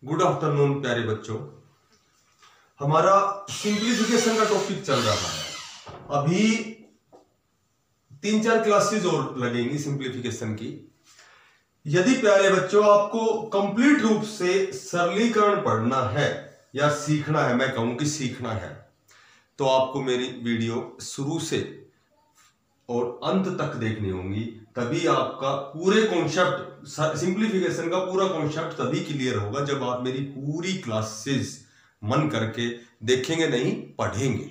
Good afternoon प्यारे बच्चों। हमारा सिंप्लीफिकेशन का टॉपिक चल रहा है। अभी 3-4 क्लासेस और लगेंगी सिंप्लीफिकेशन की। यदि प्यारे बच्चों आपको कंप्लीट रूप से सरलीकरण पढ़ना है या सीखना है, मैं कहूं कि सीखना है, तो आपको मेरी वीडियो शुरू से और अंत तक देखनी होंगी। तभी आपका पूरे कॉन्सेप्ट, सिंप्लीफिकेशन का पूरा कॉन्सेप्ट तभी क्लियर होगा जब आप मेरी पूरी क्लासेस मन करके देखेंगे, नहीं पढ़ेंगे।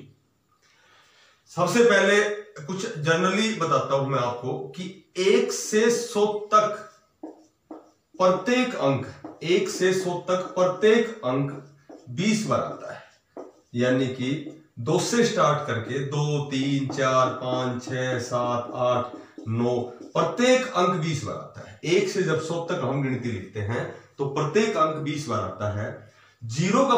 सबसे पहले कुछ जनरली बताता हूं मैं आपको कि 1 से 100 तक प्रत्येक अंक, 1 से 100 तक प्रत्येक अंक 20 बार आता है। यानी कि 2 से स्टार्ट करके 2, 3, 4, 5, 6, 7, 8, 9 प्रत्येक अंक 20 बार आता है। 1 से जब 100 तक हम गिनती लिखते हैं तो प्रत्येक अंक 20 बार आता है। जीरो का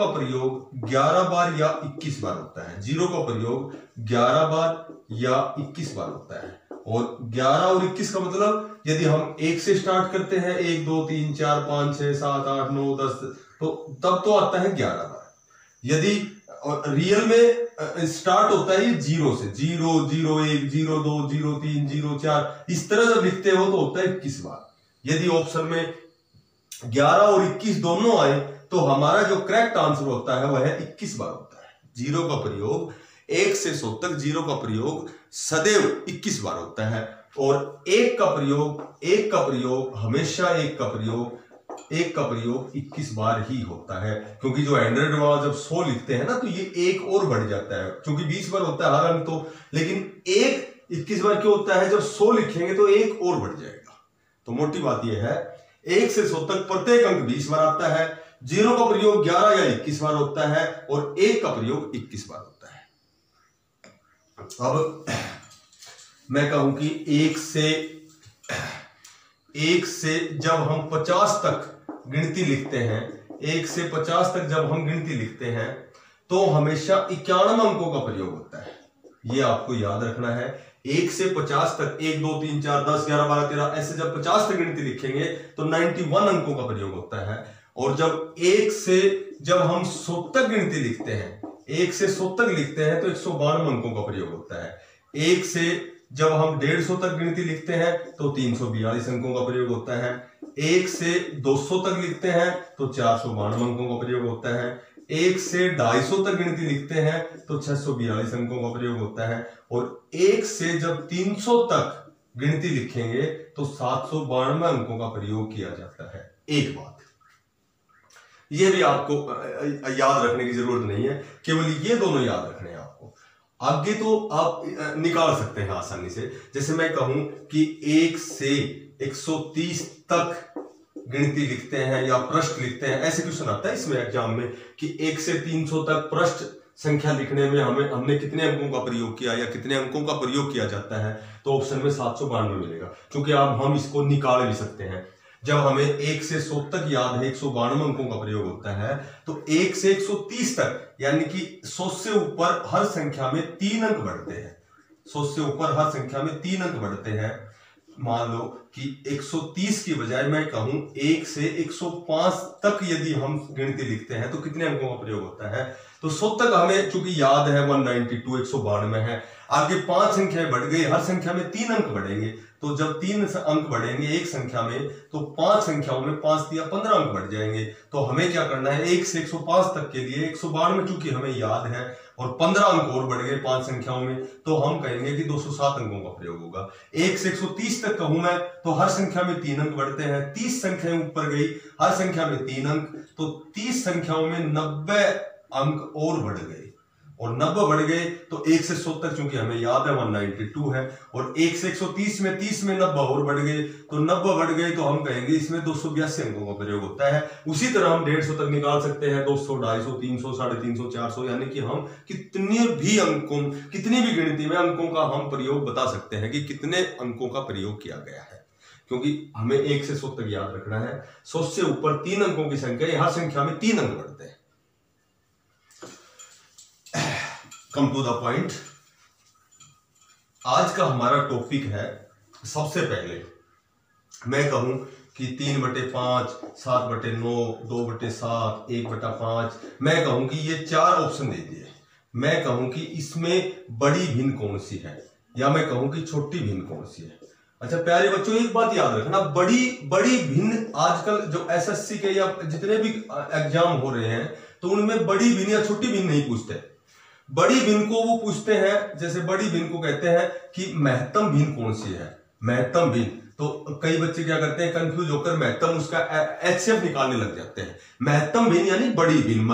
प्रयोग 11 बार या 21 बार होता है। जीरो का प्रयोग 11 बार या 21 बार होता है। और 11 और 21 का मतलब यदि हम 1 से स्टार्ट करते हैं, 1, 2, 3, 4, 5, 6, 7, 8, 9, 10, तो तब तो आता है 11 बार। यदि रियल में स्टार्ट होता है ये 0 से, 0, 0, 1, 0, 2, 0, 3, 0, 4, इस तरह जब लिखते हो तो होता है 21 बार। यदि ऑप्शन में 11 और 21 दोनों आए तो हमारा जो करेक्ट आंसर होता है वह 21 बार होता है। जीरो का प्रयोग 1 से 100 तक, जीरो का प्रयोग सदैव 21 बार होता है। और एक का प्रयोग हमेशा एक का प्रयोग 21 बार ही होता है। क्योंकि जो 100 वाला जब 100 लिखते हैं ना तो ये एक और बढ़ जाता है, क्योंकि 20 बार होता है हर अंक तो, लेकिन एक 21 बार क्यों होता है? जब 100 लिखेंगे तो एक और बढ़ जाएगा। तो मोटी बात यह है 1 से 100 तक प्रत्येक अंक 20 बार आता है। जीरो का प्रयोग 11 या 21 बार होता है और एक का प्रयोग 21 बार होता है। अब मैं कहूं कि 1 से जब हम 50 तक गिनती लिखते हैं, 1 से 50 तक जब हम गिनती लिखते हैं तो हमेशा 91 अंकों का प्रयोग होता है। यह आपको याद रखना है। 1 से 50 तक 1, 2, 3, 4, 10, 11, 12, 13 ऐसे जब 50 तक गिनती लिखेंगे तो 91 अंकों का प्रयोग होता है। और जब 1 से जब हम 100 तक गिनती लिखते हैं, 1 से 100 तक लिखते हैं तो 192 अंकों का प्रयोग होता है। 1 से जब हम 150 तक गिनती लिखते हैं तो 342 अंकों का प्रयोग होता है। 1 से 200 तक लिखते हैं तो 492 अंकों का प्रयोग होता है। 1 से 250 तक गिनती लिखते हैं तो 642 अंकों का प्रयोग होता है। और 1 से जब 300 तक गिनती लिखेंगे तो 792 अंकों का प्रयोग किया जाता है। एक बात यह भी आपको याद रखने की जरूरत नहीं है, केवल ये दोनों याद रखने हैं आपको। आगे तो आप निकाल सकते हैं आसानी से। जैसे मैं कहूं कि 1 से 130 तक गिनती लिखते हैं या पृष्ठ लिखते हैं, ऐसे क्वेश्चन आता है इसमें एग्जाम में कि 1 से 300 तक पृष्ठ संख्या लिखने में हमने कितने अंकों का प्रयोग किया या कितने अंकों का प्रयोग किया जाता है, तो ऑप्शन में 792 मिलेगा। क्योंकि अब हम इसको निकाल भी सकते हैं। जब हमें 1 से 100 तक याद है 192 अंकों का प्रयोग होता है, तो 1 से 130 तक यानी कि 100 से ऊपर हर संख्या में 3 अंक बढ़ते हैं। 100 से ऊपर हर संख्या में 3 अंक बढ़ते हैं। मान लो कि 130 की बजाय मैं कहूं 1 से 105 तक यदि हम गिनती लिखते हैं तो कितने अंकों का प्रयोग होता है? तो 100 तक हमें चूंकि याद है 192, 192 है। आगे 5 संख्याएं बढ़ गई, हर संख्या में 3 अंक बढ़ेंगे। तो जब 3 अंक बढ़ेंगे एक संख्या में तो 5 संख्याओं में 5 या 15 अंक बढ़ जाएंगे। तो हमें क्या करना है? 1 से 105 तक के लिए 192 चूंकि हमें याद है और 15 अंक और बढ़ गए 5 संख्याओं में, तो हम कहेंगे कि 207 अंकों का प्रयोग होगा। 1 से 130 तक कहूं मैं तो हर संख्या में 3 अंक बढ़ते हैं। 30 संख्याएं ऊपर गई, हर संख्या में 3 अंक, तो 30 संख्याओं में 90 अंक और बढ़ गए। और 90 बढ़ गए तो 1 से 100 तक चूंकि हमें याद है 192 है। और 1 से 130 में 30 में 90 और बढ़ गए, तो 90 बढ़ गए तो हम कहेंगे इसमें 282 अंकों का प्रयोग होता है। उसी तरह हम 150 तक निकाल सकते हैं, 200, 250, 300, 350, 400, यानी कि हम कितनी भी गिनती में अंकों का हम प्रयोग बता सकते हैं कि कितने अंकों का प्रयोग किया गया है। क्योंकि हमें 1 से 100 तक याद रखना है। 100 से ऊपर 3 अंकों की संख्या, हर संख्या में 3 अंक बढ़ते हैं। Come to the point. आज का हमारा टॉपिक है, सबसे पहले मैं कहूं कि 3/5, 7/9, 2/7, 1/5। मैं कहूं कि ये 4 ऑप्शन दे दिए, मैं कहूं कि इसमें बड़ी भिन्न कौन सी है, या मैं कहूं कि छोटी भिन्न कौन सी है। अच्छा प्यारे बच्चों, एक बात याद रखना, बड़ी भिन्न आजकल जो एसएससी के या जितने भी एग्जाम हो रहे हैं तो उनमें बड़ी भिन्न या छोटी भिन्न नहीं पूछते। बड़ी भिन्न को वो पूछते हैं, जैसे बड़ी भिन्न को कहते हैं कि महत्तम भिन्न कौन सी है, महत्तम भिन्न। तो कई बच्चे क्या करते हैं, कंफ्यूज होकर महत्तम उसका एचसीएफ निकालने लग जाते हैं। महत्तम भिन्न यानी बड़ी भिन्न,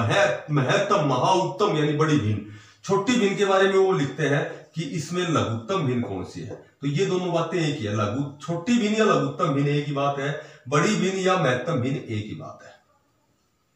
महत्तम महा उत्तम यानी बड़ी भिन्न। छोटी भिन्न के बारे में वो लिखते हैं कि इसमें लघुत्तम भिन्न कौन सी है। तो ये दोनों बातें एक ही है, छोटी भिन्न या लघुत्तम भिन्न एक ही बात है, बड़ी भिन्न या महत्तम भिन्न एक ही बात है।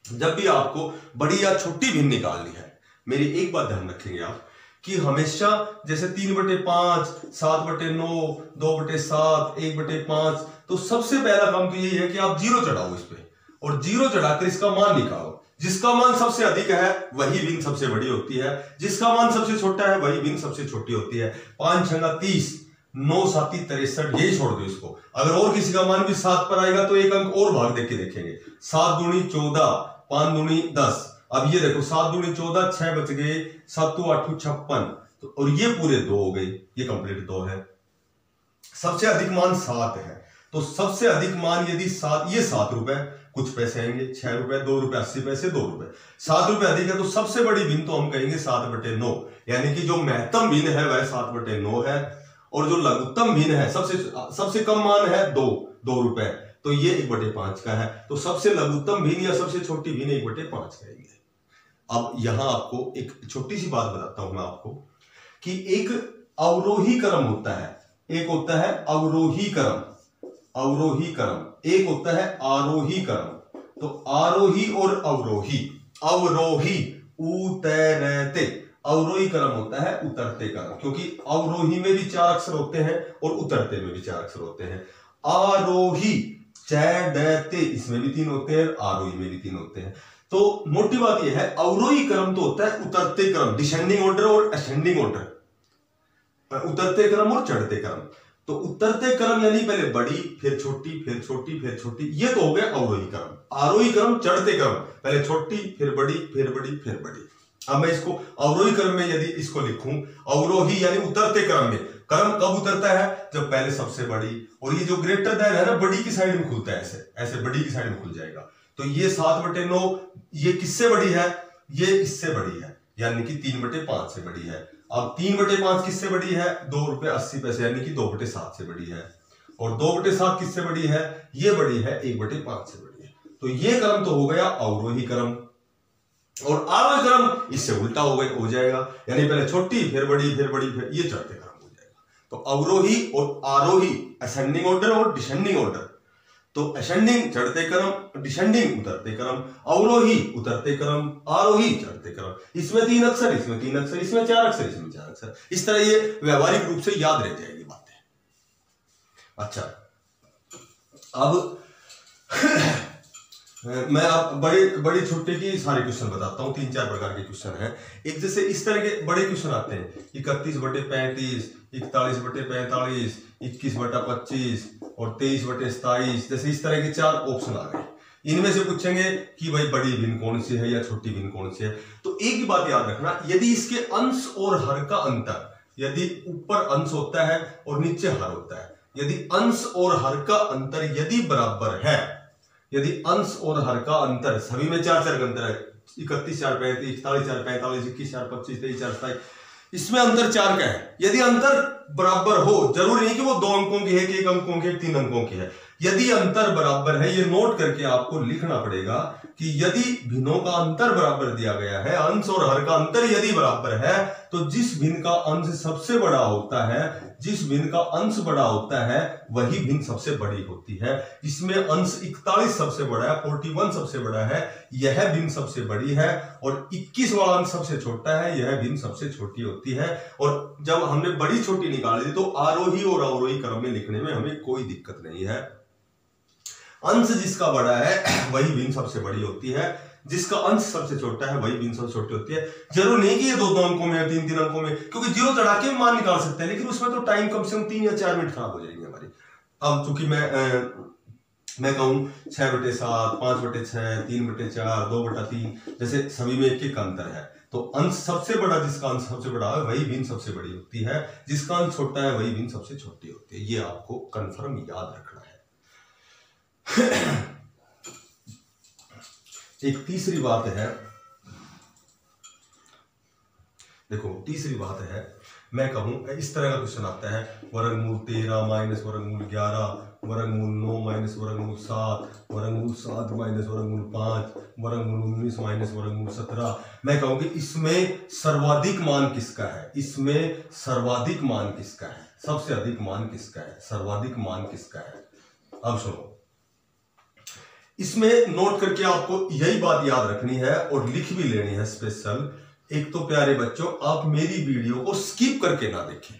जब भी आपको बड़ी या छोटी भिन्न निकालनी है, मेरी एक बात ध्यान रखेंगे आप कि हमेशा जैसे 3/5, 7/9, 2/7, 1/5, तो सबसे पहला काम तो यही है कि आप जीरो चढ़ाओ इस पे, और जीरो चढ़ाकर इसका मान निकालो। जिसका मान सबसे अधिक है वही भिन्न सबसे बड़ी होती है, जिसका मान सबसे छोटा है वही भिन्न सबसे छोटी होती है। 5 × 30, 9 × 7 = 63, यही छोड़ दो इसको। अगर और किसी का मान भी 7 पर आएगा तो एक अंक और भाग देख के देखेंगे। 7 दूनी 14, 5 दूनी 10। अब ये देखो 7 दूनी 14, 6 बच गए, 7 8 56, तो और ये पूरे 2 हो गए, ये कंप्लीट 2 है। सबसे अधिक मान 7 है, तो सबसे अधिक मान यदि 7, ये 7 रुपए, कुछ पैसे आएंगे 6 रुपए, 2 रुपए 80 पैसे, 2 रुपए, 7 रुपए अधिक है, तो सबसे बड़ी भिन्न तो हम कहेंगे 7/9, यानी कि जो महत्तम भिन्न है वह 7/9 है, और जो लघुत्तम भिन्न है सबसे कम मान है 2 रुपए, तो ये 1/5 का है। तो सबसे लघुत्तम भिन्न या सबसे छोटी भिन्न 1/5 कहेंगे। अब यहां आपको एक छोटी सी बात बताता हूं मैं आपको कि एक अवरोही क्रम होता है, एक होता है अवरोही क्रम, एक होता है आरोही क्रम। तो आरोही और अवरोही, अवरोही उतरते, अवरोही क्रम होता है उतरते क्रम, क्योंकि अवरोही में भी 4 अक्षर होते हैं और उतरते में भी 4 अक्षर होते हैं। आरोही चढ़ते, इसमें भी 3 होते हैं, आरोही में भी 3 होते हैं। तो मोटी बात यह है, अवरोही क्रम तो होता है उतरते क्रम, डिसेंडिंग ऑर्डर और असेंडिंग ऑर्डर, उतरते क्रम और चढ़ते क्रम। तो उतरते क्रम यानी पहले बड़ी, फिर छोटी, फिर छोटी, फिर छोटी, ये तो हो गया अवरोही क्रम। आरोही क्रम चढ़ते क्रम, पहले छोटी, फिर बड़ी, फिर बड़ी, फिर बड़ी। अब मैं इसको अवरोही क्रम में यदि इसको लिखूं, अवरोही यानी उतरते क्रम में, क्रम कब उतरता है, जब पहले सबसे बड़ी, और ये जो ग्रेटर दैन है ना, बड़ी की साइड में खुलता है, ऐसे बड़ी की साइड में खुल जाएगा। तो ये 7/9 ये किससे बड़ी है, ये इससे बड़ी है, यानी कि 3/5 से बड़ी है। अब 3/5 किससे बड़ी है, 2 रुपए 80 पैसे, यानी कि 2/7 से बड़ी है। और 2/7 किससे बड़ी है, ये बड़ी है 1/5 से बड़ी है। तो ये क्रम तो हो गया अवरोही क्रम, और आरोही क्रम इससे उल्टा हो जाएगा, यानी पहले छोटी, फिर बड़ी, फिर बड़ी, फिर ये चढ़ते क्रम हो जाएगा। तो अवरोही और आरोही असेंडिंग ऑर्डर और डिसेंडिंग ऑर्डर। तो असेंडिंग चढ़ते क्रम, डिसेंडिंग उतरते क्रम, अवरोही उतरते क्रम, आरोही चढ़ते क्रम। इसमें 3 अक्षर, इसमें 3 अक्षर, इसमें 4 अक्षर, इसमें 4 अक्षर। इस तरह ये व्यवहारिक रूप से याद रह जाएगी बातें। अच्छा, अब मैं आप बड़े छोटे की सारे क्वेश्चन बताता हूं। 3-4 प्रकार के क्वेश्चन हैं। एक जैसे इस तरह के बड़े क्वेश्चन आते हैं, 31/35, 41/45, 21/25 और 23/27, जैसे इस तरह के 4 ऑप्शन आ गए। इनमें से पूछेंगे कि भाई बड़ी भिन्न कौन सी है या छोटी भिन्न कौन सी है। तो एक ही बात याद रखना, यदि इसके अंश और हर का अंतर, यदि ऊपर अंश होता है और नीचे हर होता है, यदि अंश और हर का अंतर यदि बराबर है, यदि अंश और हर का अंतर, सभी में 4-4 का अंतर है, 31/4, 35, 41/4, 21/4, 25, 23/4, 27, इसमें अंतर 4 का है। यदि अंतर बराबर हो, जरूरी नहीं कि वो 2 अंकों की है कि 1 अंकों की, 3 अंकों की है। यदि अंतर बराबर है, ये नोट करके आपको लिखना पड़ेगा कि यदि भिन्नों का अंतर बराबर दिया गया है, अंश और हर का अंतर यदि बराबर है, तो जिस भिन्न का अंश सबसे बड़ा होता है, जिस भिन्न का अंश बड़ा होता है, वही भिन्न सबसे बड़ी होती है। इसमें अंश 41 सबसे बड़ा है, 41 सबसे बड़ा है, यह भिन्न सबसे बड़ी है, और 21 वाला अंश सबसे छोटा है, यह भिन्न सबसे छोटी होती है। और जब हमने बड़ी छोटी निकाल दी तो आरोही और अवरोही क्रम में लिखने में हमें कोई दिक्कत नहीं है। अंश जिसका बड़ा है वही भिन्न सबसे बड़ी होती है, जिसका अंश सबसे छोटा है वही भिन्न सबसे छोटी होती है। जरूर नहीं कि ये 2-2 अंकों में या 3-3 अंकों में, क्योंकि जीरो चढ़ा के मान निकाल सकते हैं, लेकिन उसमें तो टाइम कम से कम 3 या 4 मिनट खराब हो जाएंगे हमारी। अब चूंकि मैं मैं कहूँ 6/7, 5/6, 3/4, 2/3, जैसे सभी में एक एक अंतर है। तो अंश सबसे बड़ा, जिसका अंश सबसे बड़ा है वही भिन्न सबसे बड़ी होती है, जिसका अंश छोटा है वही भिन्न सबसे छोटी होती है। ये आपको कंफर्म याद रखना है। एक तीसरी बात है, देखो तीसरी बात है, मैं कहूं इस तरह का क्वेश्चन आता है, वर्गमूल 13 माइनस वर्गमूल 11, वर्गमूल 9 माइनस वर्गमूल 7, वर्गमूल 7 माइनस वर्गमूल 5, वर्गमूल 19 माइनस वर्गमूल 17। मैं कहूँ कि इसमें सर्वाधिक मान किसका है, इसमें सर्वाधिक मान किसका है, सबसे अधिक मान किसका है, सर्वाधिक मान किसका है। अब सुनो, इसमें नोट करके आपको यही बात याद रखनी है और लिख भी लेनी है स्पेशल। एक तो प्यारे बच्चों, आप मेरी वीडियो को स्किप करके ना देखें,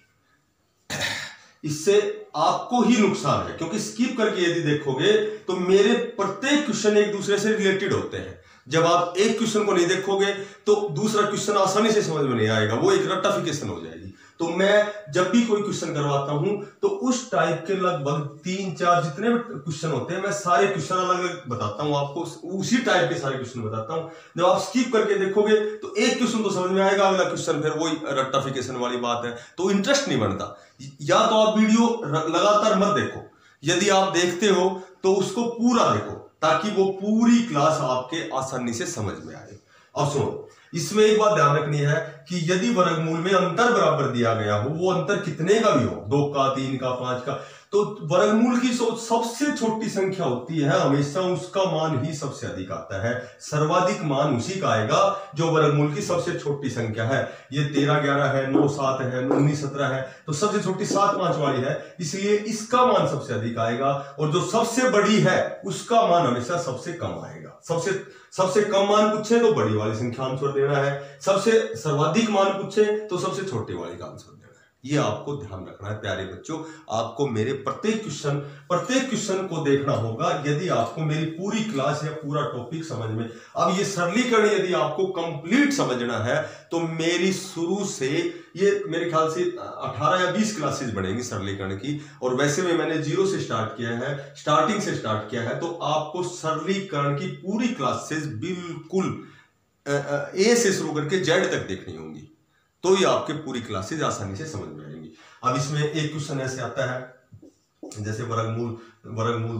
इससे आपको ही नुकसान है, क्योंकि स्किप करके यदि देखोगे तो मेरे प्रत्येक क्वेश्चन एक दूसरे से रिलेटेड होते हैं। जब आप एक क्वेश्चन को नहीं देखोगे तो दूसरा क्वेश्चन आसानी से समझ में नहीं आएगा, वो एक रट्टाफिकेशन हो जाएगी। तो मैं जब भी कोई क्वेश्चन करवाता हूं तो उस टाइप के लगभग 3-4 जितने भी क्वेश्चन होते हैं, मैं सारे क्वेश्चन अलग अलग बताता हूं आपको, उसी टाइप के सारे क्वेश्चन बताता हूं। जब आप स्किप करके देखोगे तो एक क्वेश्चन तो समझ में आएगा, अगला क्वेश्चन फिर वही रट्टाफिकेशन वाली बात है, तो इंटरेस्ट नहीं बनता। या तो आप वीडियो लगातार मत देखो, यदि आप देखते हो तो उसको पूरा देखो, ताकि वो पूरी क्लास आपके आसानी से समझ में आए। अब सुनो, इसमें एक बात ध्यान रखनी है कि यदि वर्गमूल में अंतर बराबर दिया गया हो, वो अंतर कितने का भी हो, 2 का, 3 का, 5 का, तो वर्गमूल की सबसे छोटी संख्या होती है, हमेशा उसका मान ही सबसे अधिक आता है। सर्वाधिक मान उसी का आएगा जो वर्गमूल की सबसे छोटी संख्या है। ये 13, 11 है, 9, 7 है, 19, 17 है, तो सबसे छोटी 7, 5 वाली है, इसलिए इसका मान सबसे अधिक आएगा। और जो सबसे बड़ी है उसका मान हमेशा सबसे कम आएगा। सबसे कम मान पूछे तो बड़ी वाली संख्या आंसर देना है, सबसे सर्वाधिक मान पूछे तो सबसे छोटे वाली का आंसर देना है। ये आपको ध्यान रखना है प्यारे बच्चों। आपको मेरे प्रत्येक क्वेश्चन को देखना होगा, यदि आपको मेरी पूरी क्लास या पूरा टॉपिक समझ में। अब ये सरलीकरण यदि आपको कंप्लीट समझना है तो मेरी शुरू से ये मेरे ख्याल से 18 या 20 क्लासेस बनेंगी सरलीकरण की, और वैसे में मैंने 0 से स्टार्ट किया है, स्टार्टिंग से स्टार्ट किया है। तो आपको सरलीकरण की पूरी क्लासेस बिल्कुल ए से शुरू करके जेड तक देखनी होंगी, तो ये आपके पूरी क्लासेज आसानी से समझ में आएंगी। अब इसमें एक क्वेश्चन ऐसे आता है, जैसे वर्गमूल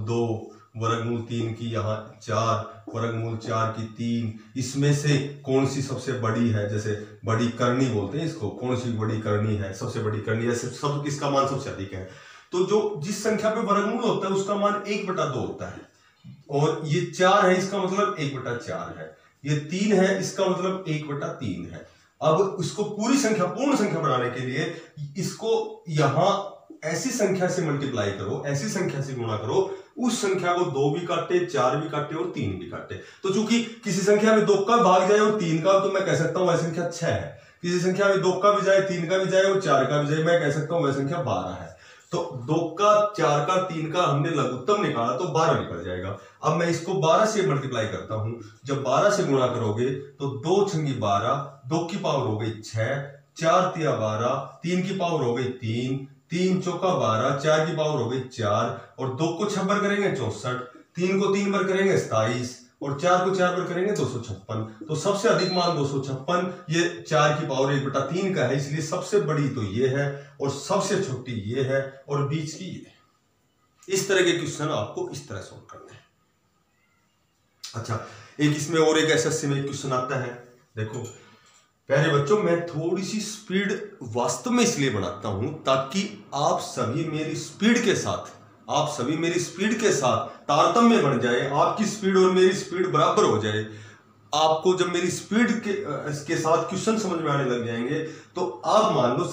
2, वर्गमूल 3 की यहाँ 4, वर्गमूल 4 की 3, इसमें से कौन सी सबसे बड़ी है, जैसे बड़ी करनी बोलते हैं इसको, कौन सी बड़ी करनी है, सबसे बड़ी करनी है, सब किसका मान सबसे अधिक है। तो जो जिस संख्या पे वर्गमूल होता है उसका मान 1/2 होता है, और ये 4 है, इसका मतलब 1/4 है, ये 3 है, इसका मतलब 1/3 है। अब इसको पूर्ण संख्या बनाने के लिए इसको यहां ऐसी संख्या से मल्टीप्लाई करो, ऐसी संख्या से गुणा करो, उस संख्या को 2 भी काटे, 4 भी काटे और 3 भी काटे। तो चूंकि किसी संख्या में 2 का भाग जाए और 3 का, तो मैं कह सकता हूं वह संख्या 6 है। किसी संख्या में 2 का भी जाए, 3 का भी जाए और 4 का भी जाए, मैं कह सकता हूं वह संख्या 12 है। तो 2 का, 4 का, 3 का हमने लघुत्तम निकाला तो 12 निकल जाएगा। अब मैं इसको 12 से मल्टीप्लाई करता हूं, जब 12 से गुणा करोगे तो 2 छंगी 12, 2 की पावर हो गई 6, 4 तिया 12, 3 की पावर हो गई 3, 3 चौका 12, 4 की पावर हो गई 4, और 2 को 6 बार करेंगे 64, 3 को 3 बार करेंगे 27, और 4 को 4 बार करेंगे 256। तो सबसे अधिक मान 256, ये 4 की पावर 1/3 का है, इसलिए सबसे बड़ी तो ये है और सबसे छोटी ये है और बीच की ये है। इस तरह के क्वेश्चन आपको इस तरह सॉल्व करने हैं। अच्छा, एक इसमें और एक एसएससी में एक क्वेश्चन आता है, देखो प्यारे बच्चों, मैं थोड़ी सी स्पीड वास्तव में इसलिए बनाता हूं ताकि आप सभी मेरी स्पीड के साथ तारतम्य बन जाए, आपकी स्पीड और मेरी स्पीड बराबर हो जाए। आपको जब मेरी स्पीड के साथ क्वेश्चन समझ में आने लग जाएंगे तो आप मान लो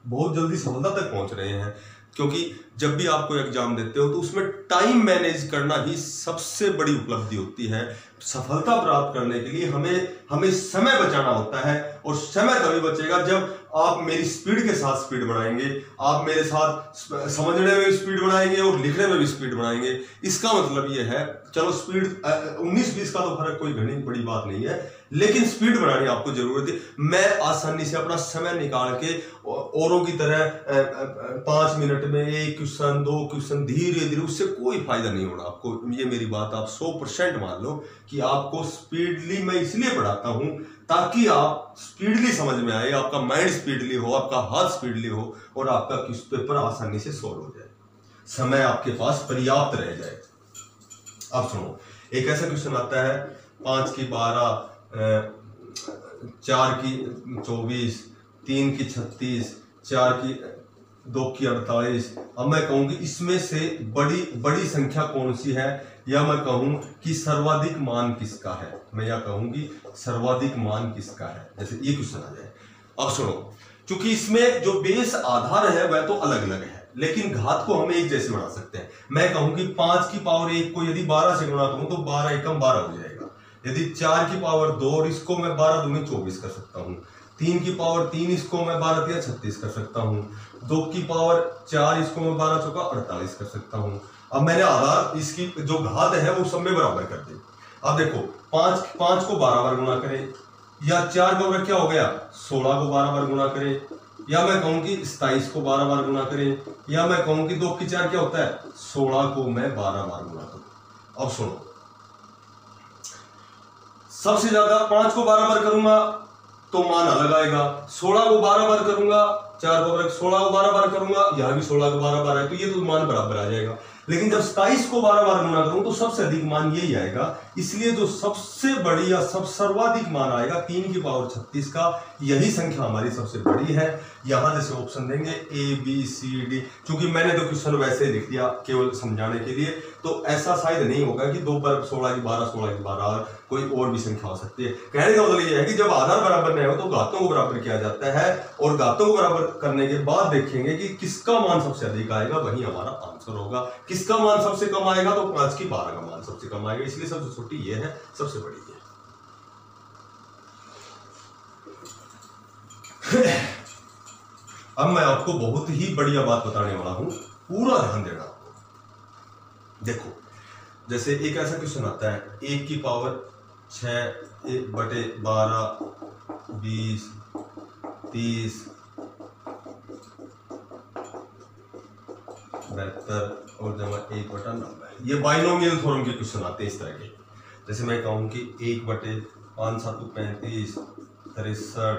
बहुत जल्दी सफलता तक पहुंच रहे हैं। क्योंकि जब भी आप कोई एग्जाम देते हो तो उसमें टाइम मैनेज करना ही सबसे बड़ी उपलब्धि होती है। सफलता प्राप्त करने के लिए हमें समय बचाना होता है, और समय तभी बचेगा जब आप मेरी स्पीड के साथ स्पीड बढ़ाएंगे, आप मेरे साथ समझने में भी स्पीड बढ़ाएंगे और लिखने में भी स्पीड बढ़ाएंगे। इसका मतलब ये है, चलो स्पीड 19-20 का तो फर्क कोई घनी बड़ी बात नहीं है, लेकिन स्पीड बढ़ाने आपको जरूरत है। मैं आसानी से अपना समय निकाल के औरों की तरह 5 मिनट में 1 क्वेश्चन 2 क्वेश्चन धीरे धीरे, उससे कोई फायदा नहीं होना आपको। ये मेरी बात आप 100% मान लो कि आपको स्पीडली मैं इसलिए पढ़ाता हूं ताकि आप स्पीडली समझ में आए, आपका माइंड स्पीडली हो, आपका हाथ स्पीडली हो और आपका क्वेश्चन पेपर आसानी से सोल्व हो जाए, समय आपके पास पर्याप्त रह जाए। अब सुनो, एक ऐसा क्वेश्चन आता है 5 की 12, 4 की 24, 3 की 36, 4 की 2 की 48। अब मैं कहूं कि इसमें से बड़ी संख्या कौन सी है, या मैं कहूं कि सर्वाधिक मान किसका है, मैं या कहूं कि सर्वाधिक मान किसका है, जैसे ये क्वेश्चन आ जाए। अब सुनो, क्योंकि इसमें जो बेस आधार है वह तो अलग अलग है, लेकिन घात को हम एक जैसे बना सकते हैं। मैं कहूं कि 5 की पावर 1 को यदि 12 से गुणा करूं तो 12 एकम 12 हो जाएगा। यदि 4 की पावर 2 और इसको मैं 12 दूनी 24 कर सकता हूं। 3 की पावर 3 इसको मैं 12 तिया 36 कर सकता हूं। 2 की पावर 4 इसको मैं 12 चौका 48 कर सकता हूं। अब मैंने आधार इसकी जो घात है वो सब में बराबर कर दी। अब देखो 5 को 12 बार गुणा करें, या 4 का क्या हो गया 16 को 12 बार गुणा करें, या मैं कहूं कि 27 को 12 बार गुणा करें, या मैं कहूं कि 2 की 4 क्या होता है 16 को मैं 12 बार गुणा करूं। अब सुनो, सबसे ज्यादा 5 को 12 बार करूंगा तो मान अलग आएगा, 16 को 12 बार करूंगा, 4 को 16 को 12 बार करूंगा, यहां भी 16 को 12 बार है, तो ये तो मान बराबर आ जाएगा। लेकिन जब 27 को 12 बार गुणा करूं तो सबसे अधिक मान यही आएगा, इसलिए जो सबसे बड़ी या सर्वाधिक मान आएगा 3 की पावर 36 का, यही संख्या हमारी सबसे बड़ी है। यहां जैसे ऑप्शन देंगे A B C D, क्योंकि मैंने तो क्वेश्चन वैसे ही लिख दिया केवल समझाने के लिए, तो ऐसा शायद नहीं होगा कि 2 पर 16 की 12 16 की 12 कोई और भी संख्या हो सकती है। कहने का मतलब यह है कि जब आधार बराबर नहीं हो तो घातों को बराबर किया जाता है, और घातों को बराबर करने के बाद देखेंगे कि किसका मान सबसे अधिक आएगा, वही हमारा आंसर होगा। किसका मान सबसे कम आएगा तो 5 की 12 का मान सबसे कम आएगा, इसलिए सबसे छोटी ये है, सबसे बड़ी ये। अब मैं आपको बहुत ही बढ़िया बात बताने वाला हूं, पूरा ध्यान देना आपको। देखो, जैसे एक ऐसा क्वेश्चन आता है 1 की पावर 6 1/12 20 30 72 और जमा 1/90। ये बाइनोमियल थ्योरम के क्वेश्चन आते हैं इस तरह के। जैसे मैं कहूं कि 1/5 7 35 63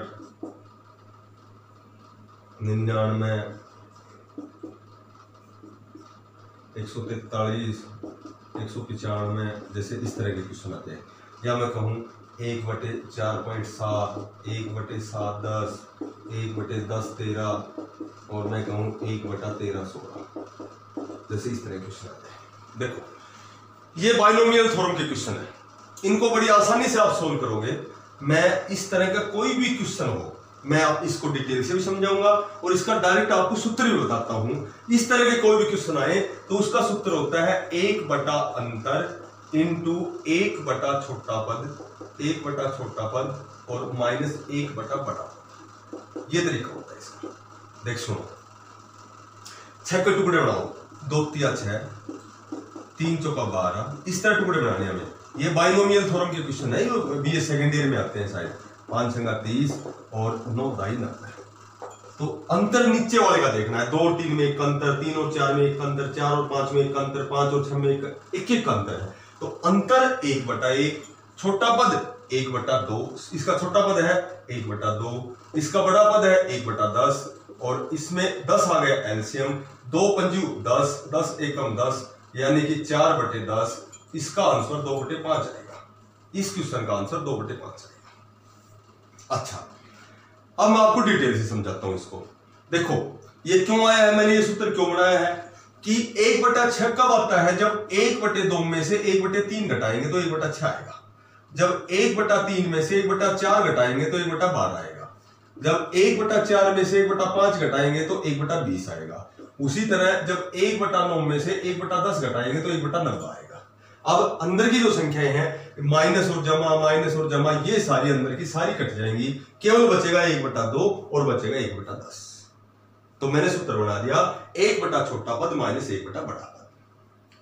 99 143 195, जैसे इस तरह के क्वेश्चन आते हैं। या मैं कहूँ 1/4.7 1/7 10 1/10 13 और मैं कहूँ 1/13 16, जैसे इस तरह के क्वेश्चन आते हैं। देखो, ये बाइनोमियल थ्योरम के क्वेश्चन है, इनको बड़ी आसानी से आप सोल्व करोगे। मैं इस तरह का कोई भी क्वेश्चन हो, मैं आप इसको डिटेल से भी समझाऊंगा और इसका डायरेक्ट आपको सूत्र भी बताता हूं। इस तरह के कोई भी क्वेश्चन आए तो उसका सूत्र होता है 1/अंतर इंटू 1/छोटा पद 1/छोटा पद और -1/बड़ा पद। ये तरीका होता है इसका। देख सुनो, 6 के टुकड़े बनाओ, 2 तिया 6 3 चौका 12, इस तरह टुकड़े बनाने हमें। ये बाइनोमियल थ्योरम के क्वेश्चन है, ये बीए सेकेंड ईयर में आते हैं शायद। 5 संगा 30 और 9 दाई 90। तो अंतर नीचे वाले का देखना है। 2 और 3 में एक अंतर, 3 और 4 में एक अंतर, 4 और 5 में एक अंतर, 5 और 6 में एक अंतर है। तो अंतर 1/1, छोटा पद 1/2, इसका छोटा पद है 1/2, इसका बड़ा पद है 1/10 और इसमें 10 आ गया एलसीएम। 2 पंजू 10, 10 एकम 10, यानी कि 4/10। इसका आंसर 2/5 आएगा। इस क्वेश्चन का आंसर 2/5 आएगा। अच्छा, अब मैं आपको डिटेल से समझाता हूं इसको। देखो, ये क्यों आया है, मैंने ये सूत्र क्यों बनाया है कि 1/6 कब आता है, जब 1/2 में से 1/3 घटाएंगे तो 1/6 आएगा। जब 1/3 में से 1/4 घटाएंगे तो 1/12 आएगा। जब 1/4 में से 1/5 घटाएंगे तो 1/20 आएगा। उसी तरह जब 1/9 में से 1/10 घटाएंगे तो 1/90 आएगा। अब अंदर की जो संख्याएं हैं माइनस और जमा ये सारी अंदर की सारी कट जाएंगी, केवल बचेगा 1/2 और बचेगा 1/10। तो मैंने सूत्र बना दिया 1/छोटा पद माइनस 1/बड़ा पद।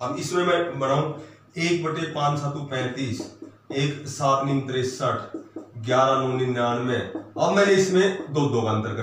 अब इसमें मैं बनाऊं 1/5 7 35 1 7 9 63 11×9 99। अब मैंने इसमें 2 का अंतर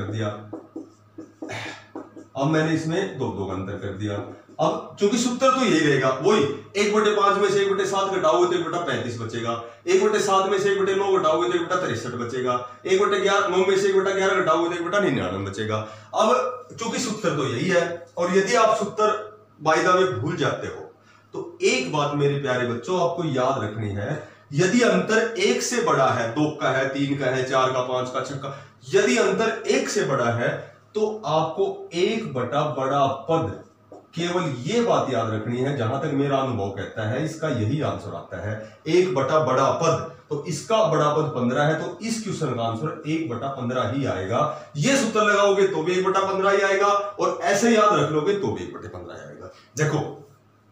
कर दिया, अब चूंकि सूत्र तो यही रहेगा, वही 1/5 में से 1/7 घटाओगे तो 1/35 बचेगा, 1/7 में से 1/9 घटाओगे तो 1/63 बचेगा, 1/9 में से 1/11 घटाओगे तो 1/99 बचेगा। अब चूंकि सूत्र तो यही है, और यदि आप सूत्र बाय द वे भूल जाते हो तो एक बात मेरे प्यारे बच्चों आपको याद रखनी है, यदि अंतर 1 से बड़ा है, 2 का है, 3 का है, 4 का, 5 का, 6 का, यदि अंतर 1 से बड़ा है तो आपको 1 बटा बड़ा पद, केवल ये बात याद रखनी है, जहां तक मेरा अनुभव कहता है इसका यही आंसर आता है, 1 बटा बड़ा पद। तो इसका बड़ा पद 15 है, तो इस क्वेश्चन का आंसर 1/15 ही आएगा। ये सूत्र लगाओगे तो भी 1/15 ही आएगा, और ऐसे याद रख लोगे तो भी 1/15 आएगा। देखो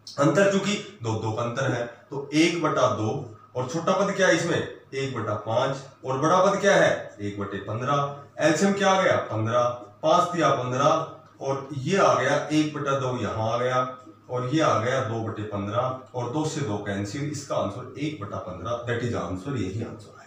अंतर चूंकि 2 का अंतर है, तो 1/2, और छोटा पद क्या है इसमें 1/5, और बड़ा पद क्या है 1/15। एलसीएम क्या आ गया 15, 5 दिया 15, और ये आ गया 1/2 यहां आ गया, और ये आ गया 2/15, और 2 से 2 कैंसिल, इसका आंसर 1/15, दैट इज आंसर, यही आंसर आएगा।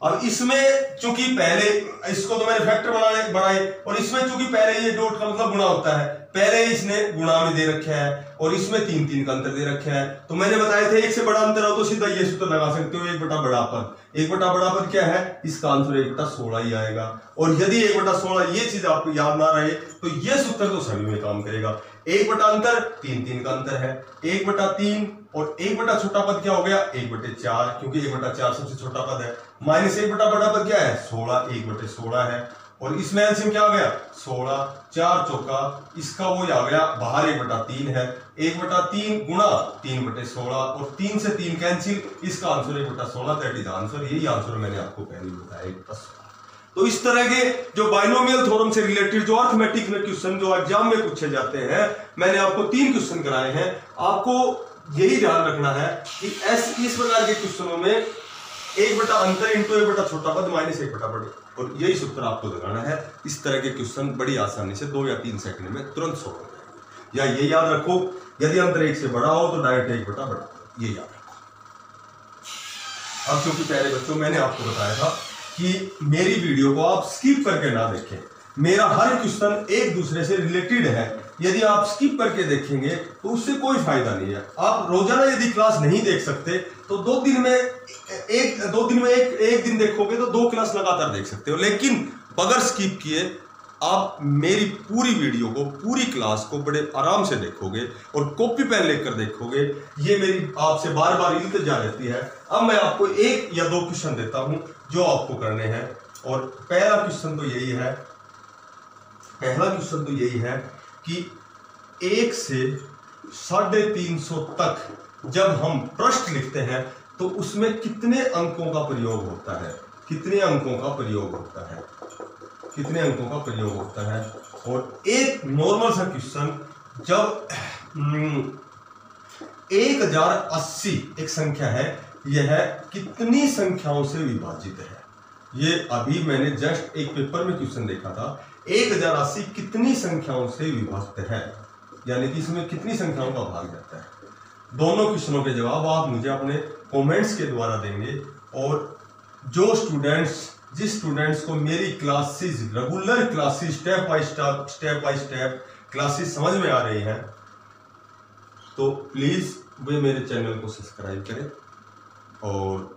अब इसमें चूंकि पहले इसको तो मैंने फैक्टर बनाए, और इसमें चूंकि पहले ये डॉट का मतलब गुणा होता है, पहले इसने गुणा में दे रखा है, और इसमें 3 का अंतर दे रखा है, तो मैंने बताया था 1 से बड़ा अंतर हो तो सीधा ये सूत्र लगा सकते हो, 1 बटा बड़ा पद। 1 बटा बड़ा पद क्या है, इसका आंसर 1/16 ही आएगा। और यदि 1/16 ये चीज आपको याद ना रहे तो ये सूत्र तो सभी में काम करेगा। 1 बटा अंतर 3 का अंतर है, 1/3, और 1 बटा छोटा पद क्या हो गया 1/4, क्योंकि 1/4 सबसे छोटा पद है, माइनस 1 बटा बड़ा पद क्या है 16, 1/16 है, और इसमें एलसीएम क्या आ गया 16, 4 चौका, इसका वो आ गया बाहर 1/3 है, 1/3 गुणा 3/16, और 3 से 3 कैंसिल, इसका आंसर 1/16, दैट इज आंसर, यही आंसर मैंने आपको पहले बताया 1/16। तो इस तरह के जो बाइनोमियल थ्योरम से रिलेटेड जो अर्थमेटिक में क्वेश्चन जो एग्जाम में पूछे जाते हैं, मैंने आपको 3 क्वेश्चन कराए हैं। आपको यही ध्यान रखना है कि इस प्रकार के क्वेश्चनों में 1 बटा अंतर इंटू 1 बटा छोटा पद माइनस 1 बटा बड़े, और यही सूत्र आपको लगाना है। इस तरह के क्वेश्चन बड़ी आसानी से 2 या 3 सेकंड में तुरंत सॉल्व हो जाएंगे। या ये याद रखो, यदि अंतर 1 से बड़ा हो तो डायरेक्ट 1 बटा बड़ा, ये याद रखो। अब क्योंकि पहले बच्चों मैंने आपको बताया था कि मेरी वीडियो को आप स्किप करके ना देखें, मेरा हर क्वेश्चन एक दूसरे से रिलेटेड है। यदि आप स्किप करके देखेंगे तो उससे कोई फायदा नहीं है। आप रोजाना यदि क्लास नहीं देख सकते तो 2 दिन में एक दिन देखोगे तो 2 क्लास लगातार देख सकते हो, लेकिन बगैर स्किप किए आप मेरी पूरी वीडियो को, पूरी क्लास को बड़े आराम से देखोगे और कॉपी पेन लेकर देखोगे। ये मेरी आपसे बार बार इल्तिजा रहती है। अब मैं आपको 1 या 2 क्वेश्चन देता हूं जो आपको करने हैं, और पहला क्वेश्चन तो यही है कि 1 से 350 तक जब हम पृष्ठ लिखते हैं तो उसमें कितने अंकों का प्रयोग होता है, कितने अंकों का प्रयोग होता है। और एक नॉर्मल सा क्वेश्चन, जब 1080 एक संख्या है, यह कितनी संख्याओं से विभाजित है। ये अभी मैंने जस्ट एक पेपर में क्वेश्चन देखा था, 1080 कितनी संख्याओं से विभाजित है, यानी कि इसमें कितनी संख्याओं का भाग जाता है। दोनों क्वेश्चनों के जवाब आप मुझे अपने कमेंट्स के द्वारा देंगे, और जो जिस स्टूडेंट्स को मेरी classes, regular classes, step by step classes समझ में आ रही हैं, तो प्लीज वे मेरे चैनल को सब्सक्राइब करें और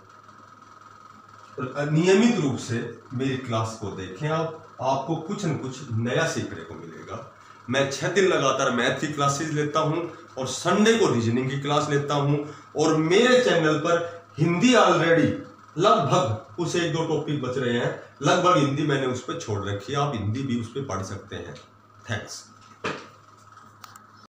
नियमित रूप से मेरी क्लास को देखें। आपको कुछ न कुछ नया सीखने को मिलेगा। मैं 6 दिन लगातार मैथ की क्लासेस लेता हूं, और संडे को रीजनिंग की क्लास लेता हूं, और मेरे चैनल पर हिंदी ऑलरेडी लगभग कुछ 1-2 टॉपिक बच रहे हैं, लगभग हिंदी मैंने उस पर छोड़ रखी है। आप हिंदी भी उस पर पढ़ सकते हैं। थैंक्स।